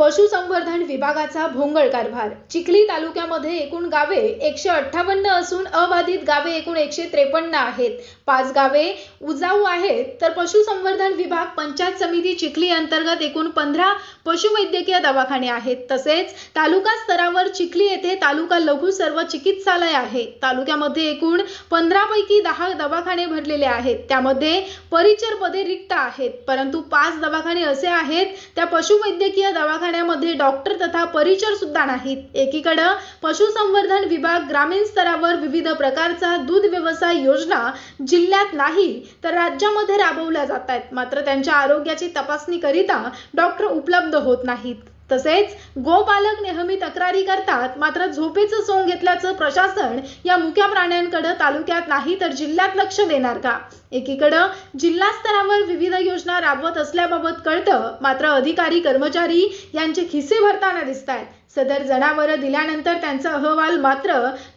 पशुसंवर्धन विभागाचा भोंगळ कारभार। चिखली तालुक्यामध्ये एकूण गावे 158 असून अबाधित गावे एकूण 153 आहेत। 5 गावे उजाऊ आहेत, तर पशुसंवर्धन विभाग पंचायत समिती चिखली अंतर्गत एकूण 15 पशुवैद्यकीय दवाखाने आहेत। तसेच तालुका स्तरावर चिखली येथे तालुका लघु सर्व चिकित्सालय आहे। तालुक्यामध्ये एकूण 15 पैकी 10 दवाखाने भरलेले आहेत, त्यामध्ये परिचर पदे रिक्त आहेत, परंतु 5 दवाखाने असे आहेत त्या पशुवैद्यकीय दवाखान्यामध्ये डॉक्टर तथा परिचर सुद्धा नाहीत। एकीकडे पशुसंवर्धन विभाग ग्रामीण स्तरावर विविध प्रकारचा दूध व्यवसाय योजना जिल्ह्यात नाही तर राज्यामध्ये राबवल्या जात आहेत, मात्र त्यांच्या आरोग्याची तपासणी करिता डॉक्टर उपलब्ध होत नाहीत। तसेच गोपालक नेहमी तक्रारी करतात, मात्र झोपेचं सोंग घेतल्याचं प्रशासन या मुक्या प्राण्यांकडे तालुक्यात नाही तर जिल्ह्यात लक्ष देणार का? एकीकडे जिल्हा स्तरावर विविध योजना राबवत असल्याबाबत कळतं, मात्र अधिकारी कर्मचारी यांचे खिसे भरताना दिसतात। सदर जनावरं दिल्यानंतर त्यांचा अहवाल मात्र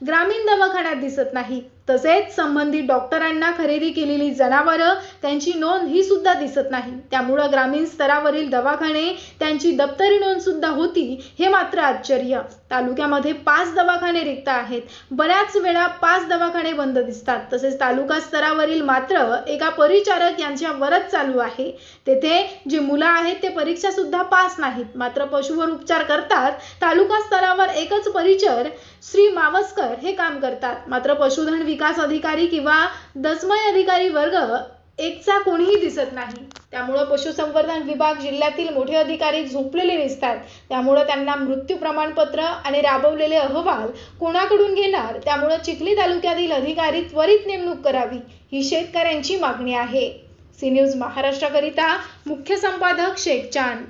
ग्रामीण दवाखान्यात दिसत नाही। तसेच संबंधित डॉक्टरांना खरेदी केलेली जनावरं त्यांची नोंद ही सुद्धा दिसत नाही। त्यामुळे ग्रामीण स्तरावरील दवाखाने त्यांची दप्तरी नोंद सुद्धा होती हे मात्र आश्चर्य। तालुक्यामध्ये 5 दवाखाने रिक्त आहेत, बऱ्याच वेळा 5 दवाखाने बंद दिसतात। तसेच तालुका स्तरावरील मात्र एका परिचारक यांच्यावरच चालू आहे। तेथे जी मुलं आहेत ते परीक्षा सुद्धा पास नाहीत, मात्र पशुवर उपचार करतात। तालुका स्तरावर एकच परिचर श्री मावस्कर हे काम करतात, मात्र पशुधन विकास अधिकारी किंवा दस्मय अधिकारी वर्ग एकचा कोणीही दिसत नाही। त्यामुळे पशुसंवर्धन विभाग जिल्ह्यातील मोठे अधिकारी झोपलेले दिसतात। त्यामुळे त्यांना मृत्यू प्रमाणपत्र आणि राबवलेले अहवाल कोणाकडून घेणार? त्यामुळे चिखली तालुक्यातील अधिकारी त्वरित नेमणूक करावी ही शेतकऱ्यांची मागणी आहे। सी न्यूज महाराष्ट्राकरिता मुख्य संपादक शेख चांद।